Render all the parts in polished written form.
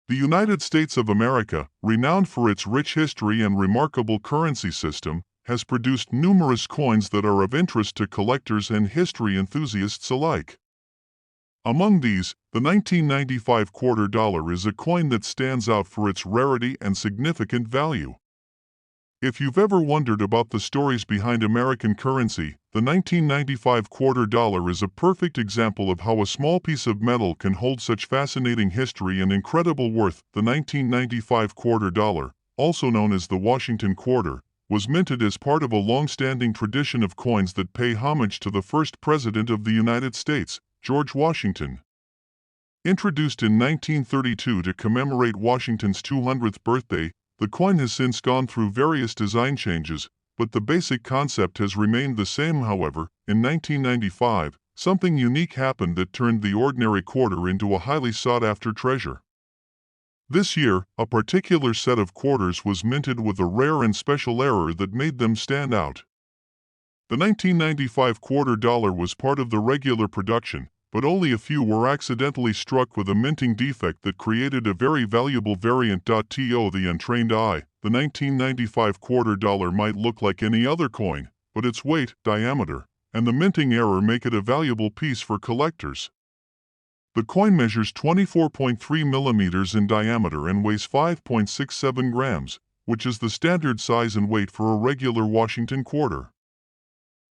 The United States of America, renowned for its rich history and remarkable currency system, has produced numerous coins that are of interest to collectors and history enthusiasts alike. Among these, the 1995 quarter dollar is a coin that stands out for its rarity and significant value. If you've ever wondered about the stories behind American currency, the 1995 quarter dollar is a perfect example of how a small piece of metal can hold such fascinating history and incredible worth. The 1995 quarter dollar, also known as the Washington quarter, was minted as part of a long-standing tradition of coins that pay homage to the first President of the United States, George Washington. Introduced in 1932 to commemorate Washington's 200th birthday, the coin has since gone through various design changes, but the basic concept has remained the same. However, in 1995, something unique happened that turned the ordinary quarter into a highly sought-after treasure. This year, a particular set of quarters was minted with a rare and special error that made them stand out. The 1995 quarter dollar was part of the regular production, but only a few were accidentally struck with a minting defect that created a very valuable variant. To the untrained eye, the 1995 quarter dollar might look like any other coin, but its weight, diameter, and the minting error make it a valuable piece for collectors. The coin measures 24.3 millimeters in diameter and weighs 5.67 grams, which is the standard size and weight for a regular Washington quarter.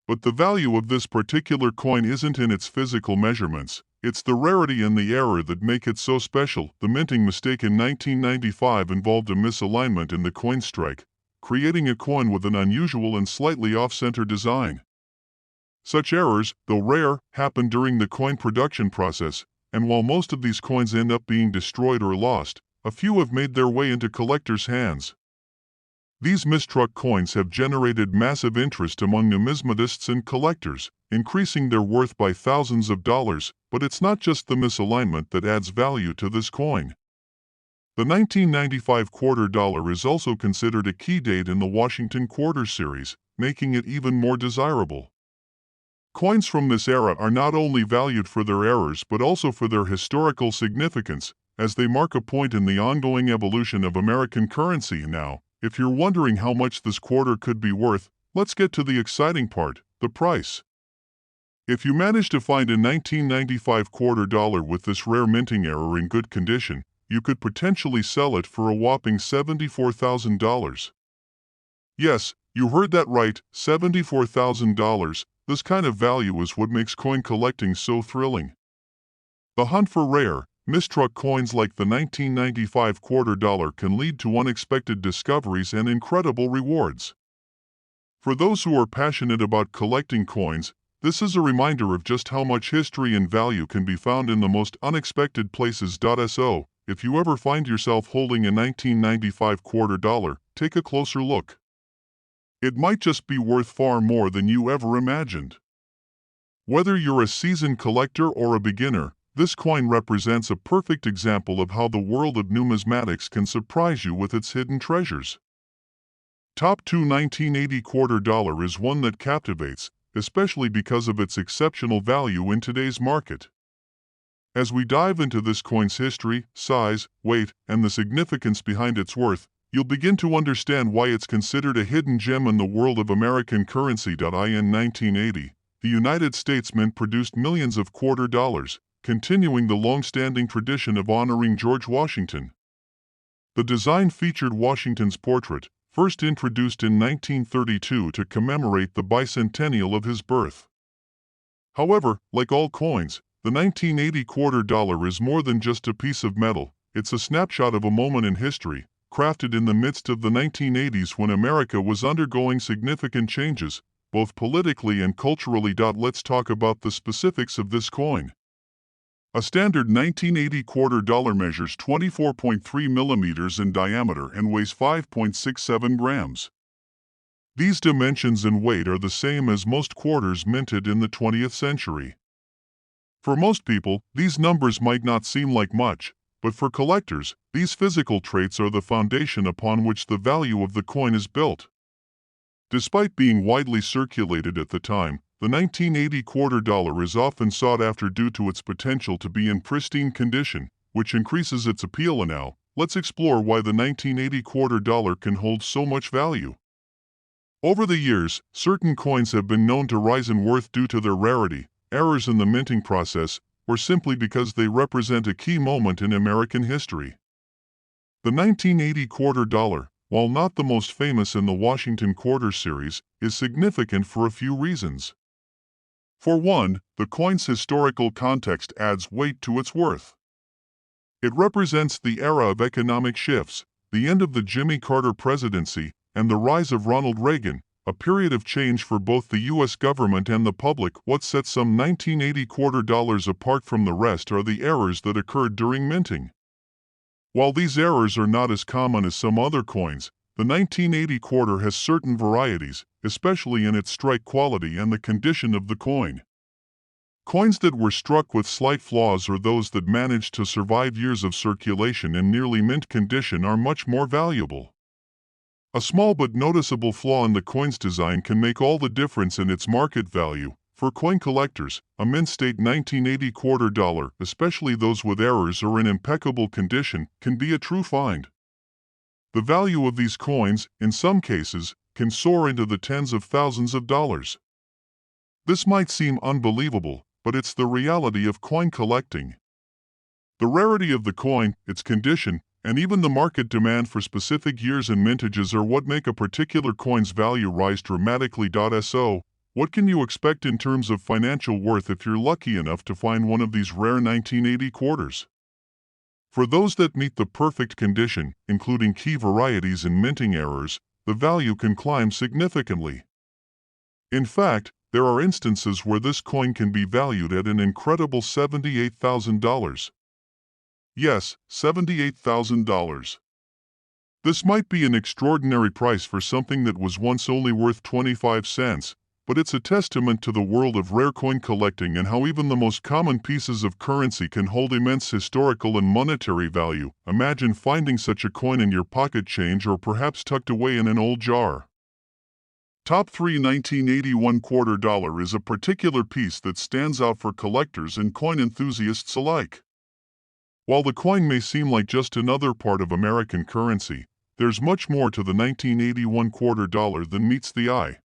But the value of this particular coin isn't in its physical measurements, it's the rarity and the error that make it so special. The minting mistake in 1995 involved a misalignment in the coin strike, creating a coin with an unusual and slightly off-center design. Such errors, though rare, happen during the coin production process, and while most of these coins end up being destroyed or lost, a few have made their way into collectors' hands. These mistruck coins have generated massive interest among numismatists and collectors, increasing their worth by thousands of dollars, but it's not just the misalignment that adds value to this coin. The 1995 quarter dollar is also considered a key date in the Washington quarter series, making it even more desirable. Coins from this era are not only valued for their errors but also for their historical significance, as they mark a point in the ongoing evolution of American currency. Now, if you're wondering how much this quarter could be worth, let's get to the exciting part, the price. If you manage to find a 1995 quarter dollar with this rare minting error in good condition, you could potentially sell it for a whopping $74,000. Yes, you heard that right, $74,000. This kind of value is what makes coin collecting so thrilling. The hunt for rare, mistruck coins like the 1995 quarter dollar can lead to unexpected discoveries and incredible rewards. For those who are passionate about collecting coins, this is a reminder of just how much history and value can be found in the most unexpected places. So, if you ever find yourself holding a 1995 quarter dollar, take a closer look. It might just be worth far more than you ever imagined. Whether you're a seasoned collector or a beginner, this coin represents a perfect example of how the world of numismatics can surprise you with its hidden treasures. Top 2 1980 quarter dollar is one that captivates, especially because of its exceptional value in today's market. As we dive into this coin's history, size, weight, and the significance behind its worth, you'll begin to understand why it's considered a hidden gem in the world of American currency. In 1980, the United States Mint produced millions of quarter dollars, continuing the long-standing tradition of honoring George Washington. The design featured Washington's portrait, first introduced in 1932 to commemorate the bicentennial of his birth. However, like all coins, the 1980 quarter dollar is more than just a piece of metal. It's a snapshot of a moment in history, crafted in the midst of the 1980s when America was undergoing significant changes, both politically and culturally. Let's talk about the specifics of this coin. A standard 1980 quarter dollar measures 24.3 millimeters in diameter and weighs 5.67 grams. These dimensions and weight are the same as most quarters minted in the 20th century. For most people, these numbers might not seem like much, but for collectors, these physical traits are the foundation upon which the value of the coin is built. Despite being widely circulated at the time, the 1980 quarter dollar is often sought after due to its potential to be in pristine condition, which increases its appeal. Now, let's explore why the 1980 quarter dollar can hold so much value. Over the years, certain coins have been known to rise in worth due to their rarity, errors in the minting process, or simply because they represent a key moment in American history. The 1980 quarter dollar, while not the most famous in the Washington Quarter series, is significant for a few reasons. For one, the coin's historical context adds weight to its worth. It represents the era of economic shifts, the end of the Jimmy Carter presidency, and the rise of Ronald Reagan, a period of change for both the U.S. government and the public. What sets some 1980 quarter dollars apart from the rest are the errors that occurred during minting. While these errors are not as common as some other coins, the 1980 quarter has certain varieties, especially in its strike quality and the condition of the coin. Coins that were struck with slight flaws or those that managed to survive years of circulation in nearly mint condition are much more valuable. A small but noticeable flaw in the coin's design can make all the difference in its market value. For coin collectors, a mint-state 1980 quarter dollar, especially those with errors or in impeccable condition, can be a true find. The value of these coins, in some cases, can soar into the tens of thousands of dollars. This might seem unbelievable, but it's the reality of coin collecting. The rarity of the coin, its condition, and even the market demand for specific years and mintages are what make a particular coin's value rise dramatically. So, what can you expect in terms of financial worth if you're lucky enough to find one of these rare 1980 quarters? For those that meet the perfect condition, including key varieties and minting errors, the value can climb significantly. In fact, there are instances where this coin can be valued at an incredible $78,000. Yes, $78,000. This might be an extraordinary price for something that was once only worth 25 cents, but it's a testament to the world of rare coin collecting and how even the most common pieces of currency can hold immense historical and monetary value. Imagine finding such a coin in your pocket change or perhaps tucked away in an old jar. Top 3 1981 quarter dollar is a particular piece that stands out for collectors and coin enthusiasts alike. While the coin may seem like just another part of American currency, there's much more to the 1981 quarter dollar than meets the eye.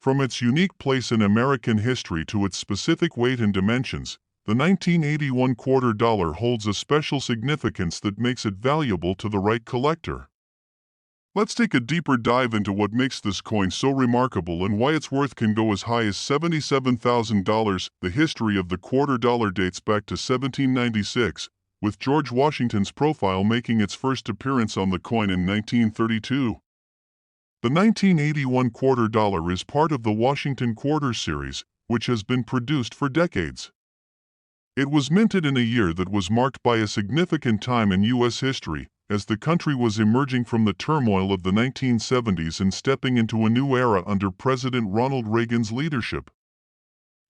From its unique place in American history to its specific weight and dimensions, the 1981 quarter dollar holds a special significance that makes it valuable to the right collector. Let's take a deeper dive into what makes this coin so remarkable and why its worth can go as high as $77,000. The history of the quarter dollar dates back to 1796, with George Washington's profile making its first appearance on the coin in 1932. The 1981 quarter dollar is part of the Washington Quarter series, which has been produced for decades. It was minted in a year that was marked by a significant time in U.S. history, as the country was emerging from the turmoil of the 1970s and stepping into a new era under President Ronald Reagan's leadership.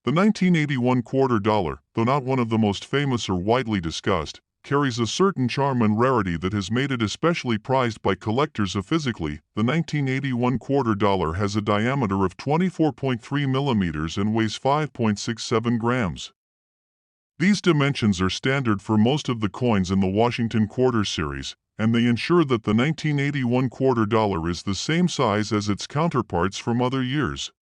The 1981 quarter dollar, though not one of the most famous or widely discussed, carries a certain charm and rarity that has made it especially prized by collectors. Physically, the 1981 quarter dollar has a diameter of 24.3 millimeters and weighs 5.67 grams. These dimensions are standard for most of the coins in the Washington Quarter series, and they ensure that the 1981 quarter dollar is the same size as its counterparts from other years.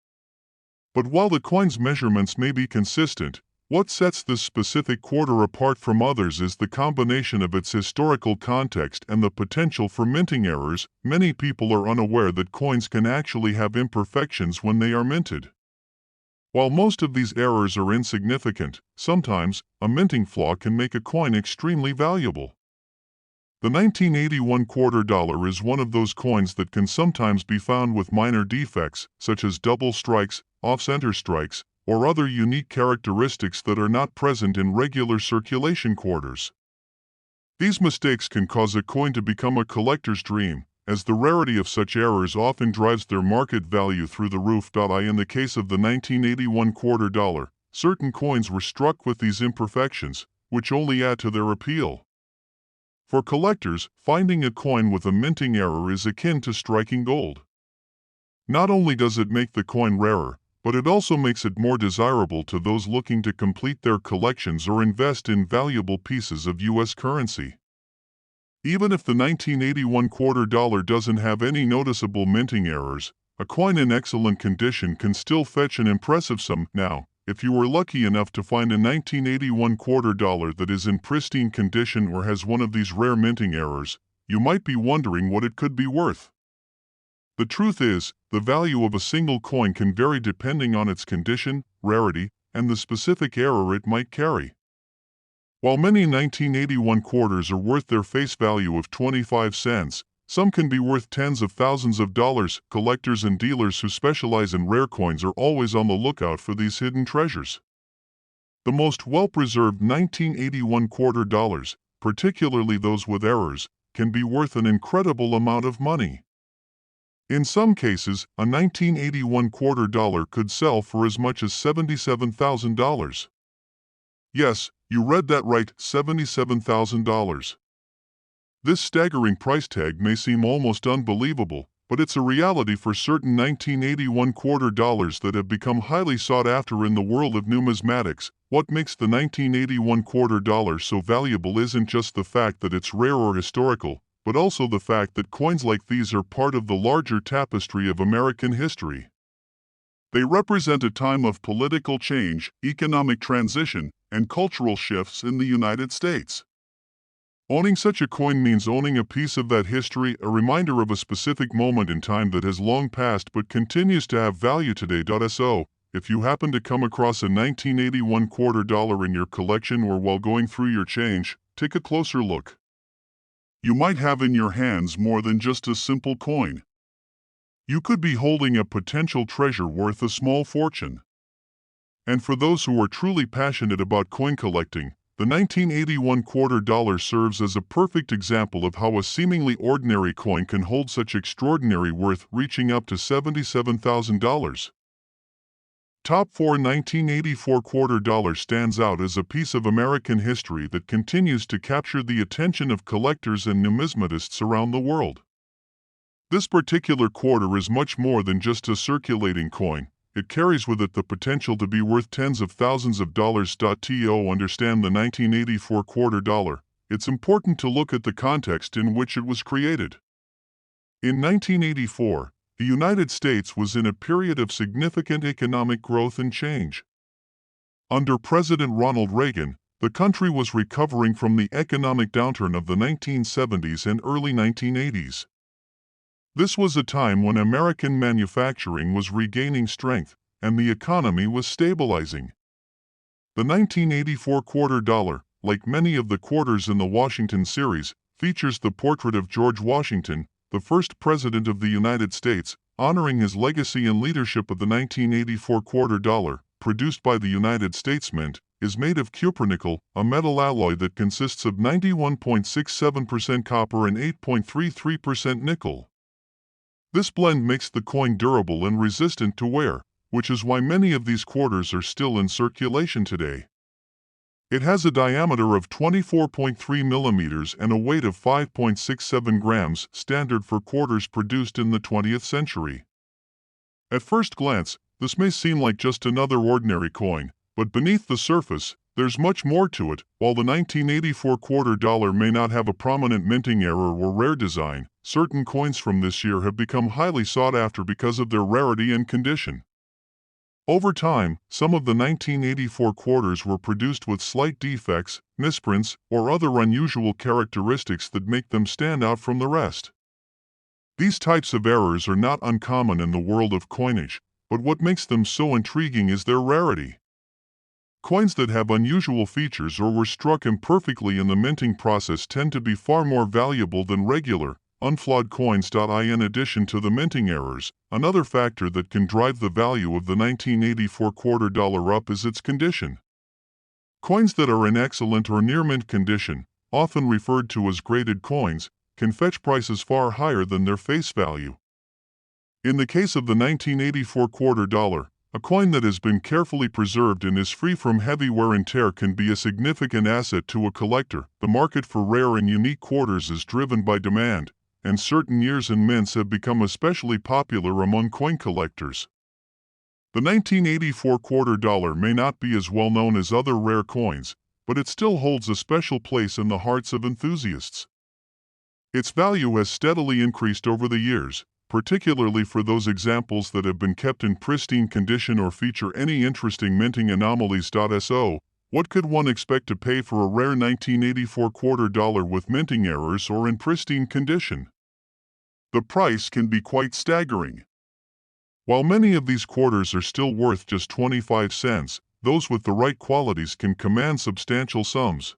But while the coin's measurements may be consistent, what sets this specific quarter apart from others is the combination of its historical context and the potential for minting errors. Many people are unaware that coins can actually have imperfections when they are minted. While most of these errors are insignificant, sometimes a minting flaw can make a coin extremely valuable. The 1981 quarter dollar is one of those coins that can sometimes be found with minor defects, such as double strikes, off-center strikes, or other unique characteristics that are not present in regular circulation quarters. These mistakes can cause a coin to become a collector's dream, as the rarity of such errors often drives their market value through the roof. In the case of the 1981 quarter dollar, certain coins were struck with these imperfections, which only add to their appeal. For collectors, finding a coin with a minting error is akin to striking gold. Not only does it make the coin rarer, but it also makes it more desirable to those looking to complete their collections or invest in valuable pieces of U.S. currency. Even if the 1981 quarter dollar doesn't have any noticeable minting errors, a coin in excellent condition can still fetch an impressive sum. Now, if you were lucky enough to find a 1981 quarter dollar that is in pristine condition or has one of these rare minting errors, you might be wondering what it could be worth. The truth is, the value of a single coin can vary depending on its condition, rarity, and the specific error it might carry. While many 1981 quarters are worth their face value of 25 cents, some can be worth tens of thousands of dollars. Collectors and dealers who specialize in rare coins are always on the lookout for these hidden treasures. The most well-preserved 1981 quarter dollars, particularly those with errors, can be worth an incredible amount of money. In some cases, a 1981 quarter dollar could sell for as much as $77,000. Yes, you read that right, $77,000. This staggering price tag may seem almost unbelievable, but it's a reality for certain 1981 quarter dollars that have become highly sought after in the world of numismatics. What makes the 1981 quarter dollar so valuable isn't just the fact that it's rare or historical, but also the fact that coins like these are part of the larger tapestry of American history. They represent a time of political change, economic transition, and cultural shifts in the United States. Owning such a coin means owning a piece of that history, a reminder of a specific moment in time that has long passed but continues to have value today. So, if you happen to come across a 1981 quarter dollar in your collection or while going through your change, take a closer look. You might have in your hands more than just a simple coin. You could be holding a potential treasure worth a small fortune. And for those who are truly passionate about coin collecting, the 1981 quarter dollar serves as a perfect example of how a seemingly ordinary coin can hold such extraordinary worth, reaching up to $77,000. Top 4 1984 quarter dollar stands out as a piece of American history that continues to capture the attention of collectors and numismatists around the world. This particular quarter is much more than just a circulating coin. It carries with it the potential to be worth tens of thousands of dollars. To understand the 1984 quarter dollar, it's important to look at the context in which it was created. In 1984, the United States was in a period of significant economic growth and change. Under President Ronald Reagan, the country was recovering from the economic downturn of the 1970s and early 1980s. This was a time when American manufacturing was regaining strength, and the economy was stabilizing. The 1984 quarter dollar, like many of the quarters in the Washington series, features the portrait of George Washington, the first President of the United States, honoring his legacy and leadership. Of the 1984 quarter dollar, produced by the United States Mint, is made of cupronickel, a metal alloy that consists of 91.67% copper and 8.33% nickel. This blend makes the coin durable and resistant to wear, which is why many of these quarters are still in circulation today. It has a diameter of 24.3 millimeters and a weight of 5.67 grams, standard for quarters produced in the 20th century. At first glance, this may seem like just another ordinary coin, but beneath the surface, there's much more to it. While the 1984 quarter dollar may not have a prominent minting error or rare design, certain coins from this year have become highly sought after because of their rarity and condition. Over time, some of the 1984 quarters were produced with slight defects, misprints, or other unusual characteristics that make them stand out from the rest. These types of errors are not uncommon in the world of coinage, but what makes them so intriguing is their rarity. Coins that have unusual features or were struck imperfectly in the minting process tend to be far more valuable than regular, unflawed coins. In addition to the minting errors, another factor that can drive the value of the 1984 quarter dollar up is its condition. Coins that are in excellent or near mint condition, often referred to as graded coins, can fetch prices far higher than their face value. In the case of the 1984 quarter dollar, a coin that has been carefully preserved and is free from heavy wear and tear can be a significant asset to a collector. The market for rare and unique quarters is driven by demand, and certain years and mints have become especially popular among coin collectors. The 1984 quarter dollar may not be as well known as other rare coins, but it still holds a special place in the hearts of enthusiasts. Its value has steadily increased over the years, particularly for those examples that have been kept in pristine condition or feature any interesting minting anomalies. So, what could one expect to pay for a rare 1984 quarter dollar with minting errors or in pristine condition? The price can be quite staggering. While many of these quarters are still worth just 25 cents, those with the right qualities can command substantial sums.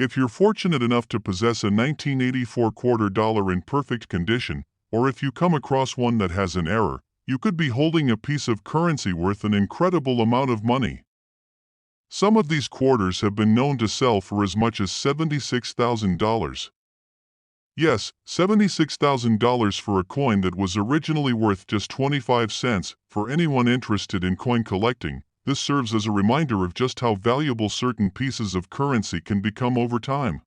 If you're fortunate enough to possess a 1984 quarter dollar in perfect condition, or if you come across one that has an error, you could be holding a piece of currency worth an incredible amount of money. Some of these quarters have been known to sell for as much as $76,000. Yes, $76,000 for a coin that was originally worth just 25 cents. For anyone interested in coin collecting, this serves as a reminder of just how valuable certain pieces of currency can become over time.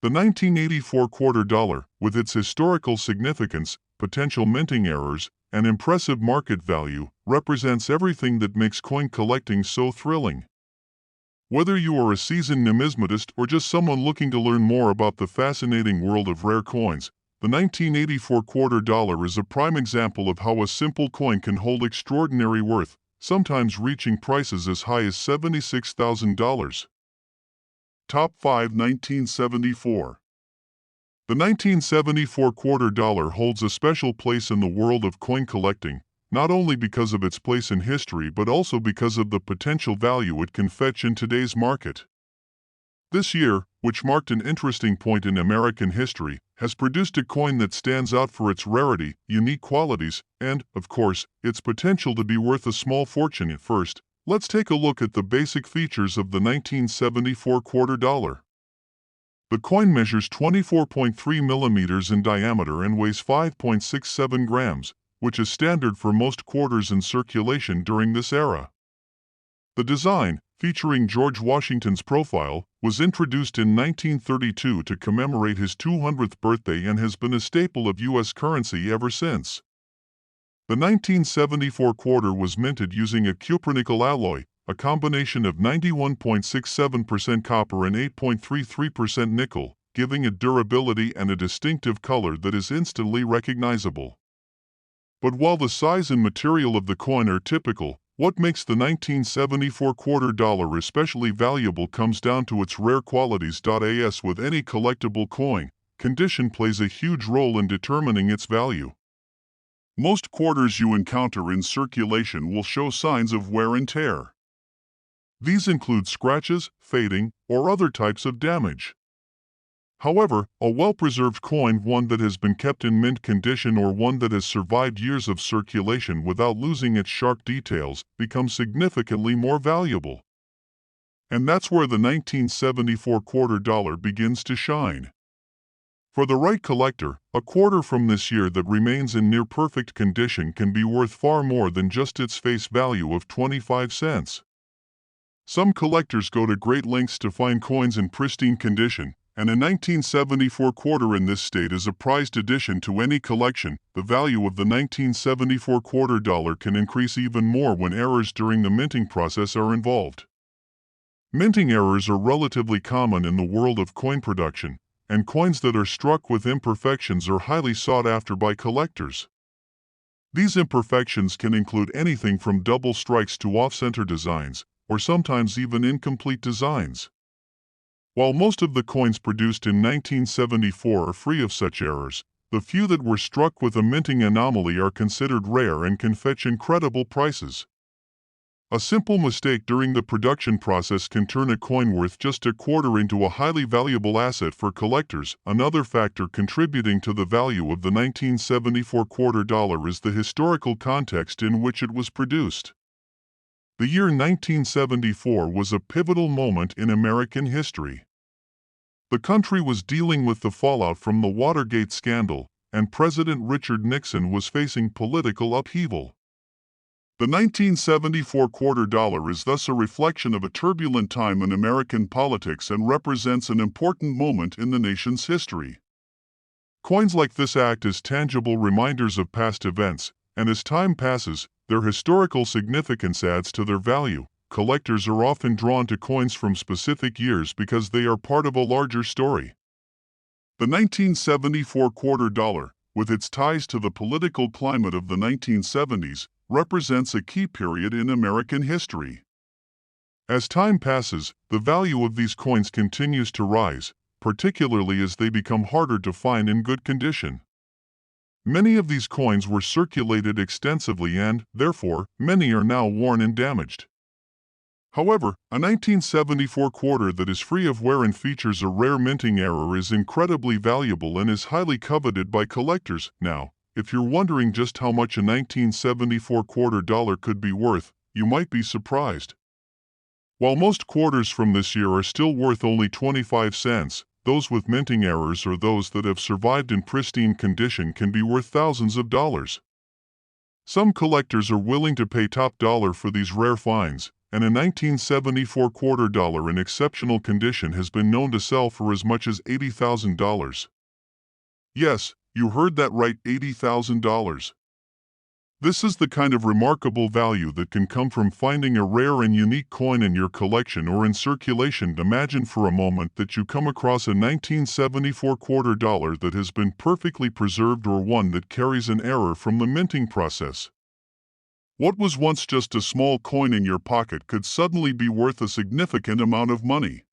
The 1984 quarter dollar, with its historical significance, potential minting errors, and impressive market value, represents everything that makes coin collecting so thrilling. Whether you are a seasoned numismatist or just someone looking to learn more about the fascinating world of rare coins, the 1984 quarter dollar is a prime example of how a simple coin can hold extraordinary worth, sometimes reaching prices as high as $76,000. Top 5 1974. The 1974 quarter dollar holds a special place in the world of coin collecting, not only because of its place in history but also because of the potential value it can fetch in today's market. This year, which marked an interesting point in American history, has produced a coin that stands out for its rarity, unique qualities, and, of course, its potential to be worth a small fortune. At first, let's take a look at the basic features of the 1974 quarter dollar. The coin measures 24.3 millimeters in diameter and weighs 5.67 grams, which is standard for most quarters in circulation during this era. The design, featuring George Washington's profile, was introduced in 1932 to commemorate his 200th birthday and has been a staple of U.S. currency ever since. The 1974 quarter was minted using a cupronickel alloy, a combination of 91.67% copper and 8.33% nickel, giving it durability and a distinctive color that is instantly recognizable. But while the size and material of the coin are typical, what makes the 1974 quarter dollar especially valuable comes down to its rare qualities. As with any collectible coin, condition plays a huge role in determining its value. Most quarters you encounter in circulation will show signs of wear and tear. These include scratches, fading, or other types of damage. However, a well-preserved coin, one that has been kept in mint condition or one that has survived years of circulation without losing its sharp details, becomes significantly more valuable. And that's where the 1974 quarter dollar begins to shine. For the right collector, a quarter from this year that remains in near-perfect condition can be worth far more than just its face value of 25 cents. Some collectors go to great lengths to find coins in pristine condition, and a 1974 quarter in this state is a prized addition to any collection. The value of the 1974 quarter dollar can increase even more when errors during the minting process are involved. Minting errors are relatively common in the world of coin production, and coins that are struck with imperfections are highly sought after by collectors. These imperfections can include anything from double strikes to off-center designs, or sometimes even incomplete designs. While most of the coins produced in 1974 are free of such errors, the few that were struck with a minting anomaly are considered rare and can fetch incredible prices. A simple mistake during the production process can turn a coin worth just a quarter into a highly valuable asset for collectors. Another factor contributing to the value of the 1974 quarter dollar is the historical context in which it was produced. The year 1974 was a pivotal moment in American history. The country was dealing with the fallout from the Watergate scandal, and President Richard Nixon was facing political upheaval. The 1974 quarter dollar is thus a reflection of a turbulent time in American politics and represents an important moment in the nation's history. Coins like this act as tangible reminders of past events, and as time passes, their historical significance adds to their value. Collectors are often drawn to coins from specific years because they are part of a larger story. The 1974 quarter dollar, with its ties to the political climate of the 1970s, represents a key period in American history. As time passes, the value of these coins continues to rise, particularly as they become harder to find in good condition. Many of these coins were circulated extensively and, therefore, many are now worn and damaged. However, a 1974 quarter that is free of wear and features a rare minting error is incredibly valuable and is highly coveted by collectors. Now, if you're wondering just how much a 1974 quarter dollar could be worth, you might be surprised. While most quarters from this year are still worth only 25 cents, those with minting errors or those that have survived in pristine condition can be worth thousands of dollars. Some collectors are willing to pay top dollar for these rare finds, and a 1974 quarter dollar in exceptional condition has been known to sell for as much as $80,000. Yes, you heard that right, $80,000. This is the kind of remarkable value that can come from finding a rare and unique coin in your collection or in circulation. Imagine for a moment that you come across a 1974 quarter dollar that has been perfectly preserved or one that carries an error from the minting process. What was once just a small coin in your pocket could suddenly be worth a significant amount of money.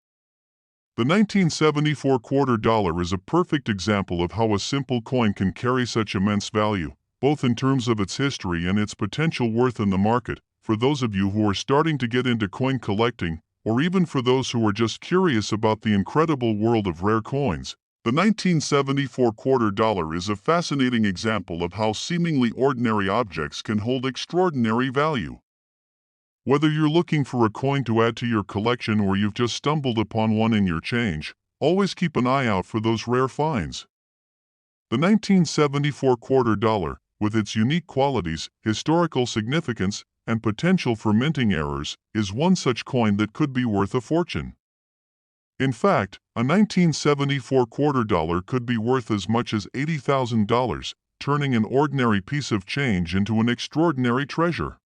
The 1974 quarter dollar is a perfect example of how a simple coin can carry such immense value, both in terms of its history and its potential worth in the market. For those of you who are starting to get into coin collecting, or even for those who are just curious about the incredible world of rare coins, the 1974 quarter dollar is a fascinating example of how seemingly ordinary objects can hold extraordinary value. Whether you're looking for a coin to add to your collection or you've just stumbled upon one in your change, always keep an eye out for those rare finds. The 1974 quarter dollar, with its unique qualities, historical significance, and potential for minting errors, is one such coin that could be worth a fortune. In fact, a 1974 quarter dollar could be worth as much as $80,000, turning an ordinary piece of change into an extraordinary treasure.